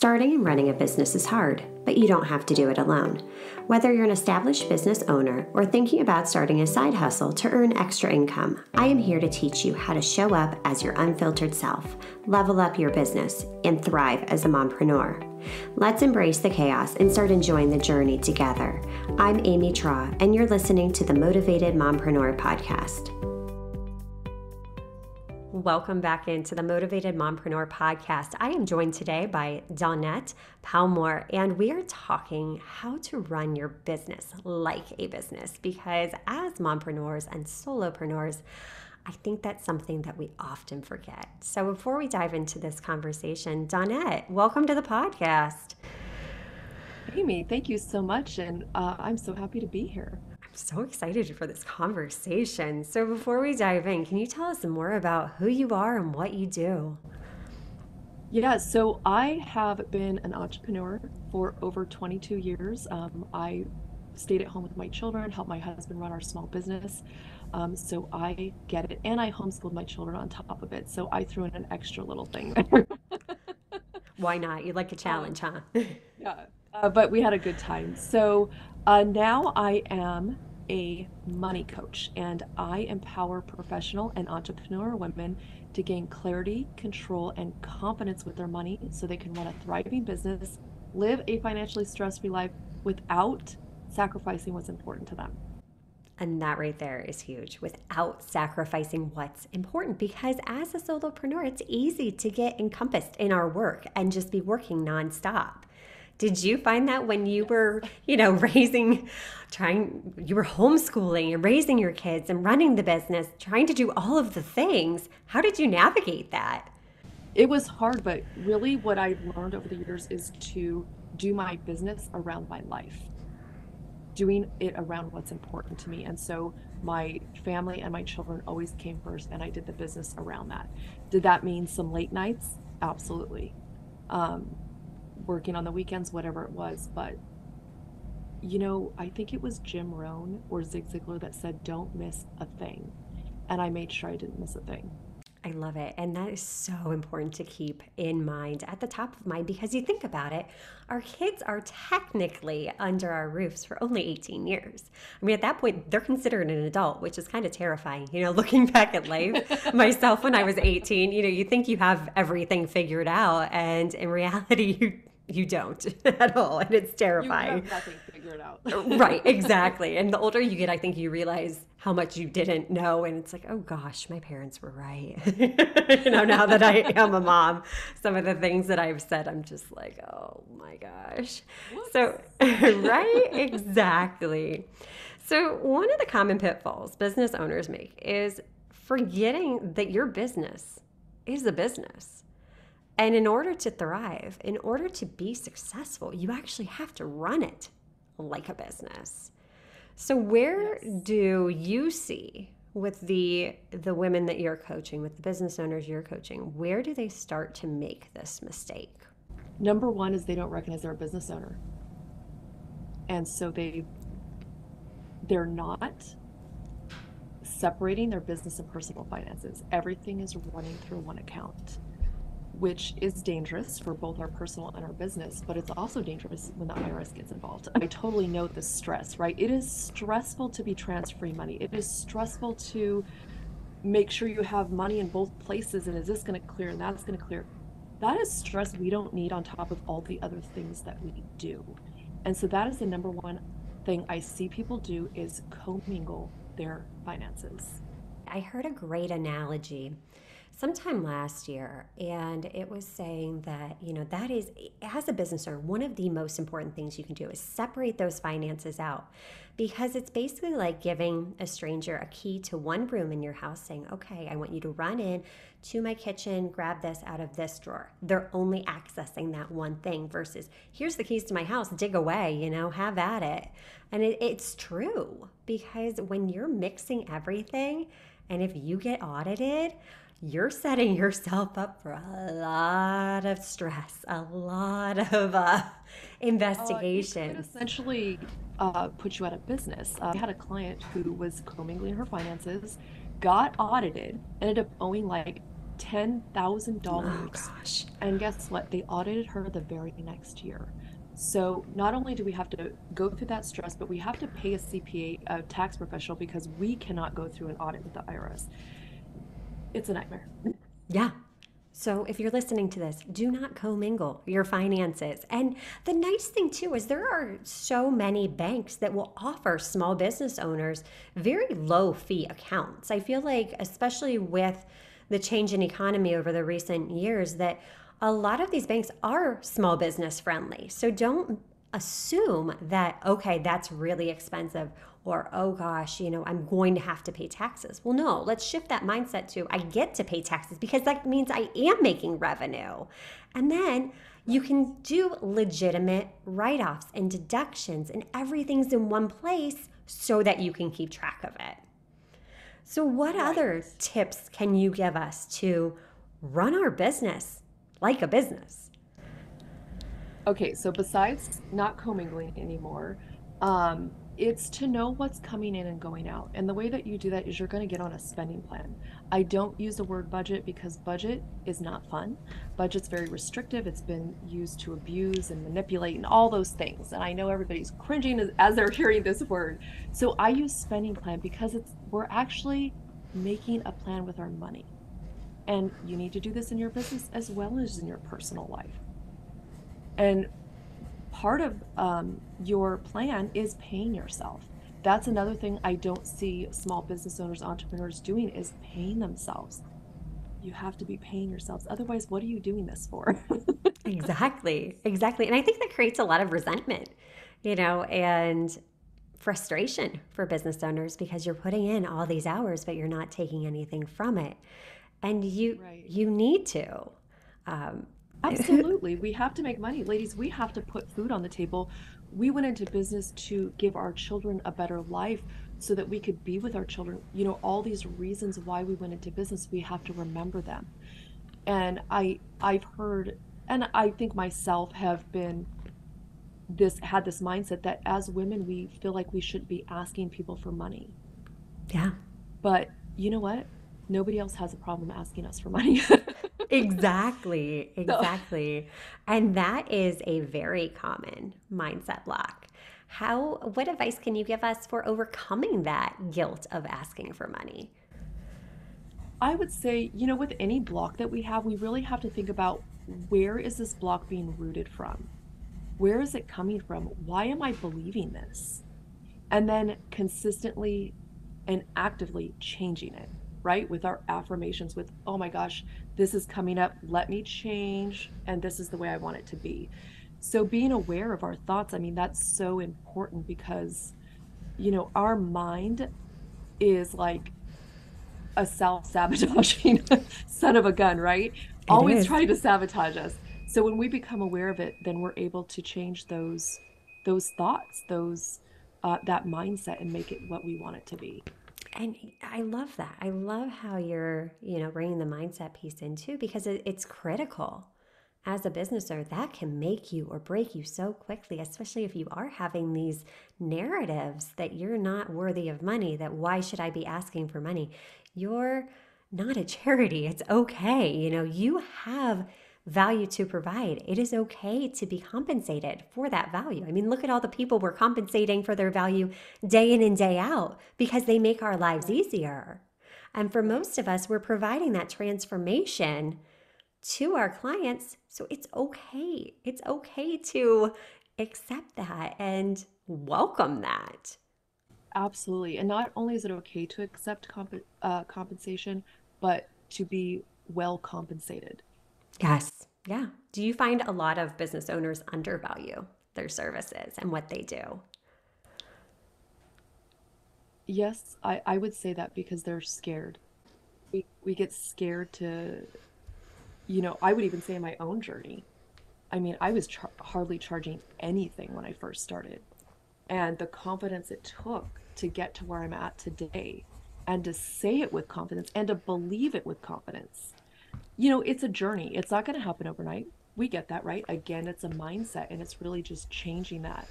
Starting and running a business is hard, but you don't have to do it alone. Whether you're an established business owner or thinking about starting a side hustle to earn extra income, I am here to teach you how to show up as your unfiltered self, level up your business, and thrive as a mompreneur. Let's embrace the chaos and start enjoying the journey together. I'm Amy Traw, and you're listening to the Motivated Mompreneur Podcast. Welcome back into the Motivated Mompreneur Podcast. I am joined today by Dawnette, Palmore, and we are talking how to run your business like a business, because as mompreneurs and solopreneurs, I think that's something that we often forget. So before we dive into this conversation, Dawnette, welcome to the podcast. Amy, thank you so much, and I'm so happy to be here. I'm so excited for this conversation. So before we dive in, can you tell us more about who you are and what you do? Yeah, so I have been an entrepreneur for over 22 years. I stayed at home with my children, helped my husband run our small business. So I get it. And I homeschooled my children on top of it. So I threw in an extra little thing there. Why not? You like a challenge, huh? Yeah, but we had a good time. So now I am a money coach, and I empower professional and entrepreneur women to gain clarity, control, and confidence with their money so they can run a thriving business, live a financially stress-free life without sacrificing what's important to them. And that right there is huge, without sacrificing what's important, because as a solopreneur, it's easy to get encompassed in our work and just be working nonstop. Did you find that when you were, you were homeschooling and raising your kids and running the business, trying to do all of the things? How did you navigate that? It was hard, but really what I've learned over the years is to do my business around my life, doing it around what's important to me. And so my family and my children always came first, and I did the business around that. Did that mean some late nights? Absolutely. Working on the weekends, whatever it was. But, I think it was Jim Rohn or Zig Ziglar that said, don't miss a thing. And I made sure I didn't miss a thing. I love it. And that is so important to keep in mind, at the top of mind, because you think about it, our kids are technically under our roofs for only 18 years. I mean, at that point, they're considered an adult, which is kind of terrifying. Looking back at life, myself when I was 18, you think you have everything figured out. And in reality, you don't at all. And it's terrifying. You have nothing figured out. Right, exactly. And the older you get, I think you realize how much you didn't know. And it's like, oh gosh, my parents were right. Now that I am a mom, some of the things that I've said, I'm just like, oh my gosh. Whoops. So, right, exactly. So one of the common pitfalls business owners make is forgetting that your business is a business. And in order to thrive, in order to be successful, you actually have to run it like a business. So where do you see with the women that you're coaching, with the business owners you're coaching, where do they start to make this mistake? Number one is they don't recognize they're a business owner. And so they're not separating their business and personal finances. Everything is running through one account, which is dangerous for both our personal and our business, but it's also dangerous when the IRS gets involved. I totally know the stress, right? It is stressful to be transferring money. It is stressful to make sure you have money in both places, and is this going to clear and that's going to clear. That is stress we don't need on top of all the other things that we do. And so that is the number one thing I see people do, is commingle their finances. I heard a great analogy sometime last year, and it was saying that, that is, as a business owner, one of the most important things you can do is separate those finances out, because it's basically like giving a stranger a key to one room in your house, saying, okay, I want you to run in to my kitchen, grab this out of this drawer. They're only accessing that one thing versus here's the keys to my house, dig away, have at it. And it's true, because when you're mixing everything, and if you get audited, you're setting yourself up for a lot of stress, a lot of investigation. It could essentially put you out of business. I had a client who was commingling her finances, got audited, ended up owing like Oh $10,000. gosh. And guess what? They audited her the very next year. So not only do we have to go through that stress, but we have to pay a CPA, a tax professional, because we cannot go through an audit with the IRS. It's a nightmare. Yeah. So if you're listening to this, do not commingle your finances. And the nice thing too is there are so many banks that will offer small business owners very low fee accounts. I feel like especially with the change in economy over the recent years that a lot of these banks are small business friendly. So don't assume that, okay, that's really expensive or, oh gosh, I'm going to have to pay taxes. Well, no, let's shift that mindset to I get to pay taxes because that means I am making revenue. And then you can do legitimate write offs and deductions, and everything's in one place so that you can keep track of it. So, what Right. other tips can you give us to run our business like a business? Okay, so besides not commingling anymore, it's to know what's coming in and going out. And the way that you do that is you're going to get on a spending plan. I don't use the word budget because budget is not fun. Budget's very restrictive. It's been used to abuse and manipulate and all those things. And I know everybody's cringing as they're hearing this word. So I use spending plan because we're actually making a plan with our money. And you need to do this in your business as well as in your personal life. And part of your plan is paying yourself. That's another thing I don't see small business owners, entrepreneurs doing is paying themselves. You have to be paying yourselves. Otherwise, what are you doing this for? Exactly, exactly. And I think that creates a lot of resentment, and frustration for business owners because you're putting in all these hours, but you're not taking anything from it. And you Right. you need to. Um, Absolutely. We have to make money. Ladies, we have to put food on the table. We went into business to give our children a better life so that we could be with our children. All these reasons why we went into business, we have to remember them. And I've heard, and I think myself have been had this mindset that as women we feel like we shouldn't be asking people for money. yeah. But you know what? Nobody else has a problem asking us for money. Exactly, So exactly. And that is a very common mindset block. What advice can you give us for overcoming that guilt of asking for money? I would say, with any block that we have, we really have to think about where is this block being rooted from? Where is it coming from? Why am I believing this? And then consistently and actively changing it, right? With our affirmations, with, oh my gosh, this is coming up. Let me change. And this is the way I want it to be. So being aware of our thoughts, I mean, that's so important because, our mind is like a self-sabotaging son of a gun, right? It Always is. trying to sabotage us. So when we become aware of it, then we're able to change those thoughts, those that mindset and make it what we want it to be. And I love that. I love how you're, bringing the mindset piece in too, because it's critical. As a business owner, that can make you or break you so quickly, especially if you are having these narratives that you're not worthy of money, that why should I be asking for money? You're not a charity. It's okay. You have value to provide. It is okay to be compensated for that value. I mean, look at all the people we're compensating for their value day in and day out because they make our lives Right, easier. And for right. most of us, we're providing that transformation to our clients. So it's okay. It's okay to accept that and welcome that. Absolutely. And not only is it okay to accept compensation, but to be well compensated. Yes. Yeah. Do you find a lot of business owners undervalue their services and what they do? Yes, I would say that because they're scared. We get scared to, I would even say in my own journey. I mean, I was hardly charging anything when I first started. And the confidence it took to get to where I'm at today and to say it with confidence and to believe it with confidence. It's a journey. It's not going to happen overnight. We get that, right? Again, it's a mindset and it's really just changing that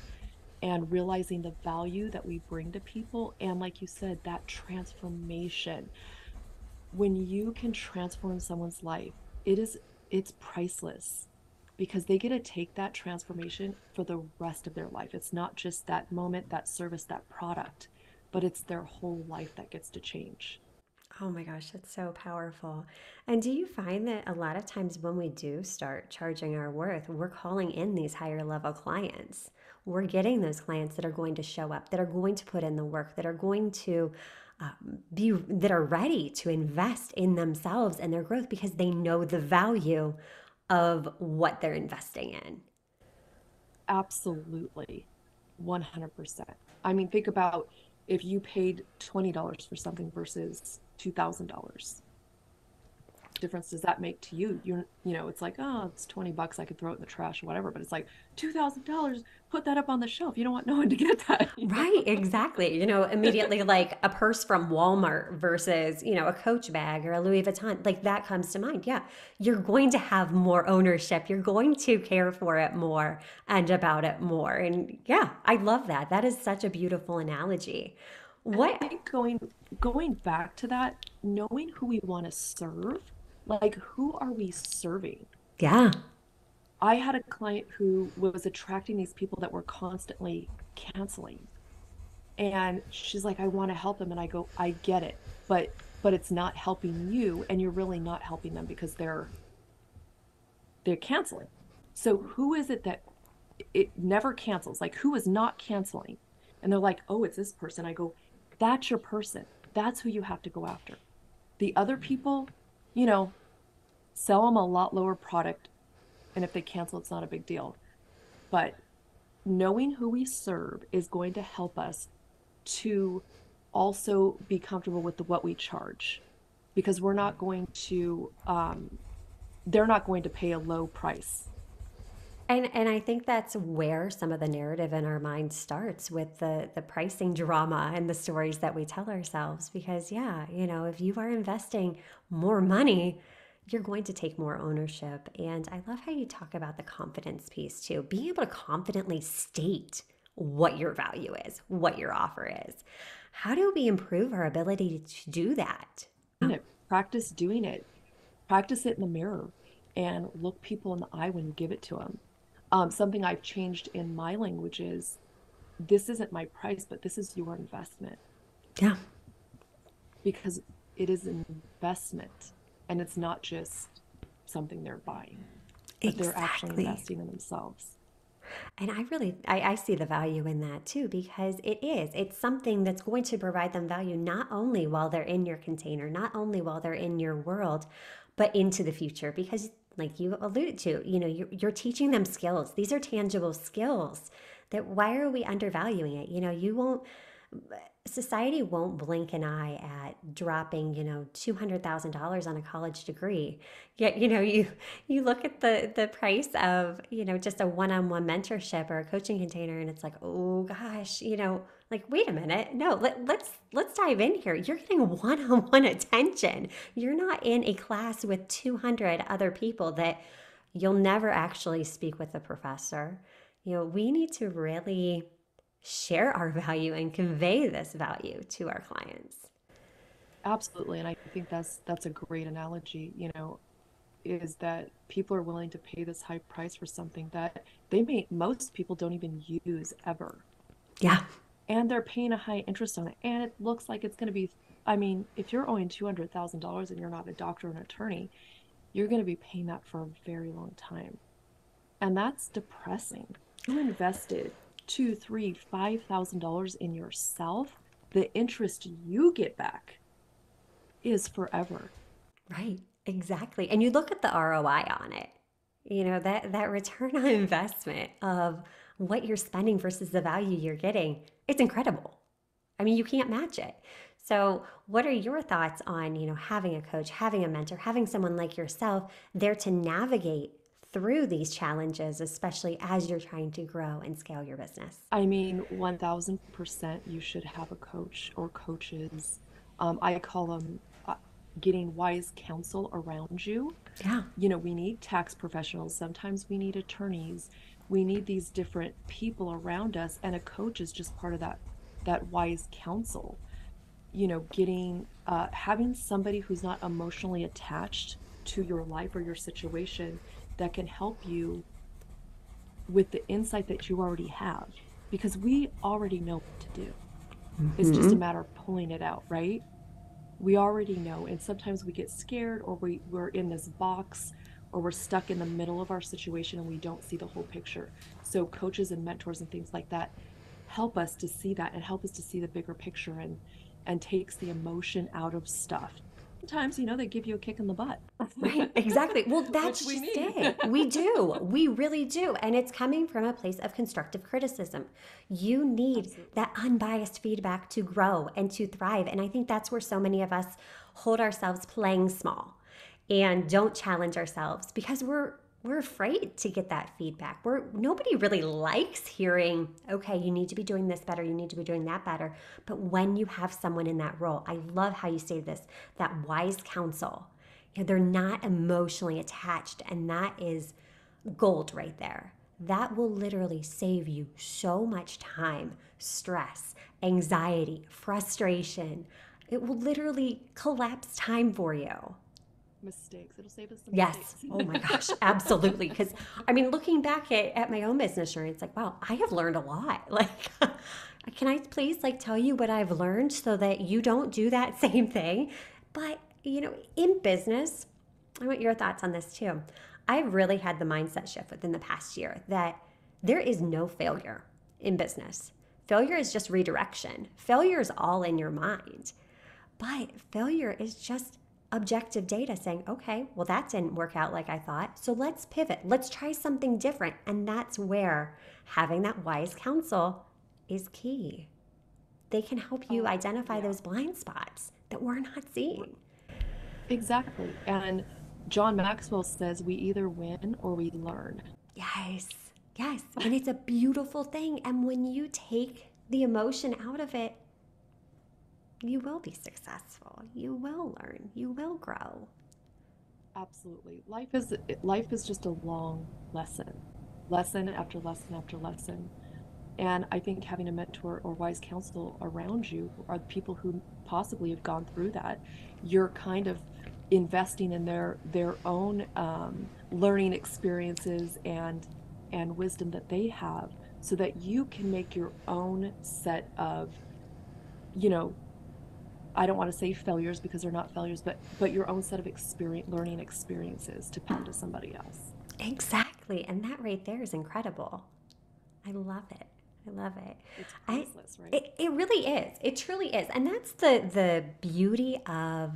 and realizing the value that we bring to people. And like you said, that transformation. when you can transform someone's life, it's priceless because they get to take that transformation for the rest of their life. It's not just that moment, that service, that product, but it's their whole life that gets to change. Oh my gosh, that's so powerful. And do you find that a lot of times when we do start charging our worth, we're calling in these higher level clients? We're getting those clients that are going to show up, that are going to put in the work, that are going to that are ready to invest in themselves and their growth because they know the value of what they're investing in. Absolutely. 100%. I mean, think about if you paid $20 for something versus $2,000. Difference does that make to you? It's like, oh, it's $20. I could throw it in the trash or whatever. But it's like $2,000. Put that up on the shelf. You don't want no one to get that. Right, exactly. Immediately like a purse from Walmart versus, a Coach bag or a Louis Vuitton, like that comes to mind. Yeah, you're going to have more ownership. You're going to care for it more and about it more. And yeah, I love that. That is such a beautiful analogy. And I What? think going back to that, knowing who we want to serve, like who are we serving? Yeah. I had a client who was attracting these people that were constantly canceling. And she's like, I want to help them. And I go, I get it, but it's not helping you, and you're really not helping them because they're canceling. So who is it that it never cancels? Like who is not canceling? And they're like, oh, it's this person. I go, that's your person. That's who you have to go after. The other people, you know, sell them a lot lower product. And if they cancel, it's not a big deal. But knowing who we serve is going to help us to also be comfortable with what we charge, because we're not going to they're not going to pay a low price. And I think that's where some of the narrative in our mind starts with the pricing drama and the stories that we tell ourselves. Because yeah, if you are investing more money, you're going to take more ownership. And I love how you talk about the confidence piece too. Being able to confidently state what your value is, what your offer is. How do we improve our ability to do that? Practice doing it. Practice it in the mirror and look people in the eye when you give it to them. Something I've changed in my language is, this isn't my price, but this is your investment, Yeah, because it is an investment and it's not just something they're buying, but they're actually exactly. investing in themselves. And I see the value in that too, because it's something that's going to provide them value not only while they're in your container, not only while they're in your world, but into the future. Because like you alluded to, you're teaching them skills. These are tangible skills that why are we undervaluing it? You won't, society won't blink an eye at dropping, $200,000 on a college degree. Yet, you look at the price of, just a one-on-one mentorship or a coaching container, and it's like, oh gosh, like wait a minute, no, let's dive in here. You're getting one-on-one attention. You're not in a class with 200 other people that you'll never actually speak with a professor. We need to really share our value and convey this value to our clients. Absolutely. And I think that's a great analogy, is that people are willing to pay this high price for something that most people don't even use ever. Yeah. And they're paying a high interest on it. And it looks like it's going to be, I mean, if you're owing $200,000 and you're not a doctor or an attorney, you're going to be paying that for a very long time. And that's depressing. You invested two, three, $5,000 in yourself. The interest you get back is forever. Right. Exactly. And you look at the ROI on it. That return on investment of what you're spending versus the value you're getting. It's incredible. I mean, you can't match it. So, what are your thoughts on, having a coach, having a mentor, having someone like yourself there to navigate through these challenges, especially as you're trying to grow and scale your business? I mean, 1000% you should have a coach or coaches. I call them getting wise counsel around you. Yeah. We need tax professionals. Sometimes we need attorneys. We need these different people around us, and a coach is just part of that wise counsel. getting, having somebody who's not emotionally attached to your life or your situation that can help you with the insight that you already have, because we already know what to do. It's just a Hmm. matter of pulling it out, right? We already know. And sometimes we get scared, or we're in this box, or we're stuck in the middle of our situation and we don't see the whole picture. So coaches and mentors and things like that help us to see that and help us to see the bigger picture, and takes the emotion out of stuff. Sometimes, they give you a kick in the butt, Right, exactly. Well, which that's we just need. it. We do. We really do. And it's coming from a place of constructive criticism. You need Absolutely. that unbiased feedback to grow and to thrive. And I think that's where so many of us hold ourselves playing small and don't challenge ourselves because we're afraid to get that feedback. Nobody really likes hearing, okay, you need to be doing this better, you need to be doing that better. But when you have someone in that role, I love how you say this, that wise counsel. They're not emotionally attached, and that is gold right there. That will literally save you so much time, stress, anxiety, frustration. It will literally collapse time for you. Mistakes. It'll save us some Yes. mistakes. Oh my gosh, absolutely. Because I mean, looking back at my own business journey, it's like, wow, I have learned a lot. Like, can I please tell you what I've learned so that you don't do that same thing? But in business, I want your thoughts on this too. I've really had the mindset shift within the past year that there is no failure in business. Failure is just redirection. Failure is all in your mind. But failure is just objective data saying, okay, well, that didn't work out like I thought. So let's pivot. Let's try something different. And that's where having that wise counsel is key. They can help you Oh, identify yeah. those blind spots that we're not seeing. Exactly. And John Maxwell says we either win or we learn. Yes, yes. And it's a beautiful thing. And when you take the emotion out of it, you will be successful. You will learn. You will grow. Absolutely. Life is just a long lesson. Lesson after lesson after lesson. And I think having a mentor or wise counsel around you are the people who possibly have gone through that. You're kind of investing in their own learning experiences and wisdom that they have, so that you can make your own set of, you know, I don't want to say failures because they're not failures, but your own set of learning experiences to pass to somebody else. Exactly. And that right there is incredible. I love it. I love it. It's I priceless, right? it really is. It truly is. And that's the beauty of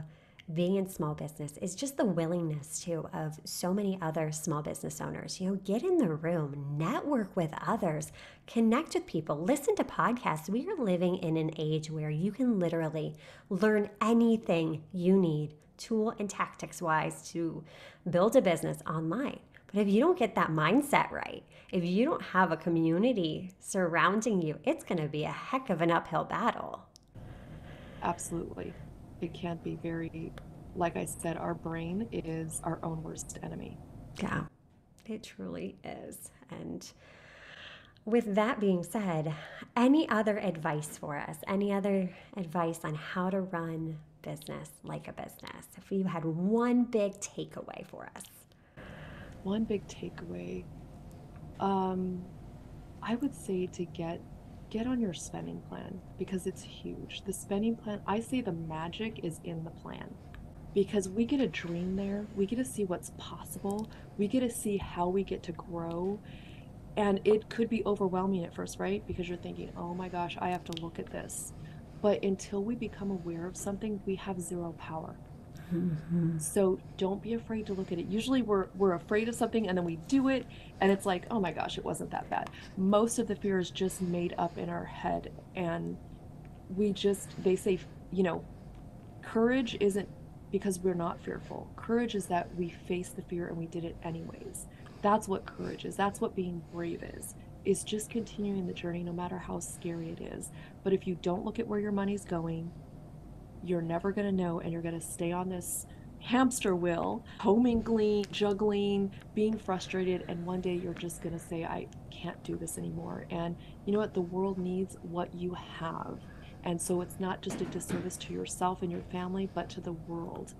being in small business is just the willingness too of so many other small business owners. Get in the room, network with others, connect with people, listen to podcasts. We are living in an age where you can literally learn anything you need, tool and tactics wise, to build a business online. But if you don't get that mindset right, if you don't have a community surrounding you, it's going to be a heck of an uphill battle. Absolutely. It can be very, like I said, our brain is our own worst enemy. Yeah, it truly is. And with that being said, any other advice for us? Any other advice on how to run business like a business? If you had one big takeaway for us. One big takeaway, um, I would say to get on your spending plan, because it's huge. The spending plan, I say the magic is in the plan, because we get a dream there. We get to see what's possible. We get to see how we get to grow. And it could be overwhelming at first, right? Because you're thinking, oh my gosh, I have to look at this. But until we become aware of something, we have zero power. So don't be afraid to look at it. Usually we're afraid of something and then we do it and it's like, oh my gosh, it wasn't that bad. Most of the fear is just made up in our head, and they say, you know, courage isn't because we're not fearful. Courage is that we face the fear and we did it anyways. That's what courage is. That's what being brave is just continuing the journey no matter how scary it is. But if you don't look at where your money's going, you're never going to know, and you're going to stay on this hamster wheel, commingling, juggling, being frustrated, and one day you're just going to say, I can't do this anymore. And you know what? The world needs what you have. And so it's not just a disservice to yourself and your family, but to the world,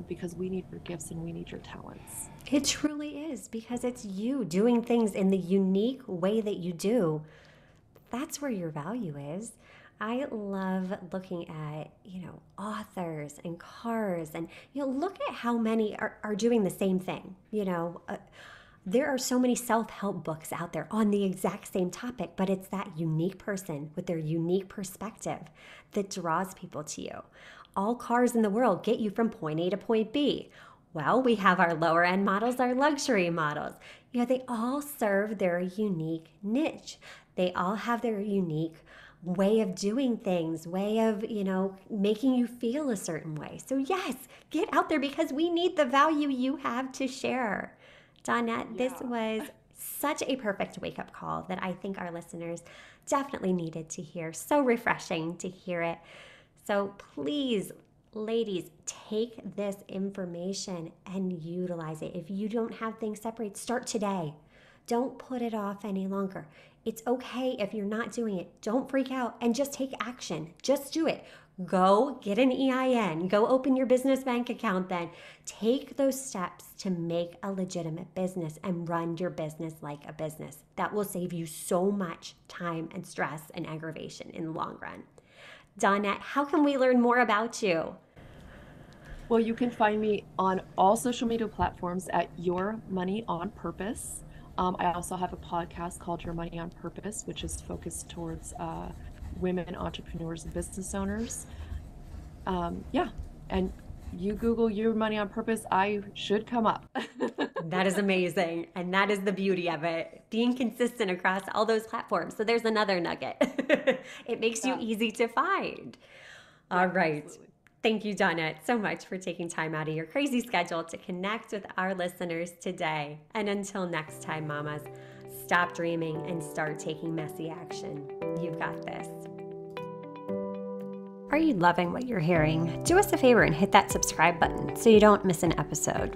because we need your gifts and we need your talents. It truly is, because it's you doing things in the unique way that you do. That's where your value is. I love looking at, authors and cars, and, look at how many are doing the same thing. There are so many self-help books out there on the exact same topic, but it's that unique person with their unique perspective that draws people to you. All cars in the world get you from point A to point B. Well, we have our lower end models, our luxury models. They all serve their unique niche. They all have their unique way of doing things, way of, making you feel a certain way. So yes, get out there, because we need the value you have to share. Dawnette, this was such a perfect wake-up call that I think our listeners definitely needed to hear. So refreshing to hear it. So please, ladies, take this information and utilize it. If you don't have things separate, start today. Don't put it off any longer. It's okay if you're not doing it. Don't freak out and just take action. Just do it. Go get an EIN. Go open your business bank account then. Take those steps to make a legitimate business and run your business like a business. That will save you so much time and stress and aggravation in the long run. Dawnette, how can we learn more about you? Well, you can find me on all social media platforms at Your Money on Purpose. I also have a podcast called Your Money on Purpose, which is focused towards women entrepreneurs and business owners. And you Google Your Money on Purpose, I should come up. That is amazing. And that is the beauty of it, being consistent across all those platforms. So there's another nugget. It makes you easy to find. All right. Absolutely. Thank you, Dawnette, so much for taking time out of your crazy schedule to connect with our listeners today. And until next time, mamas, stop dreaming and start taking messy action. You've got this. Are you loving what you're hearing? Do us a favor and hit that subscribe button so you don't miss an episode.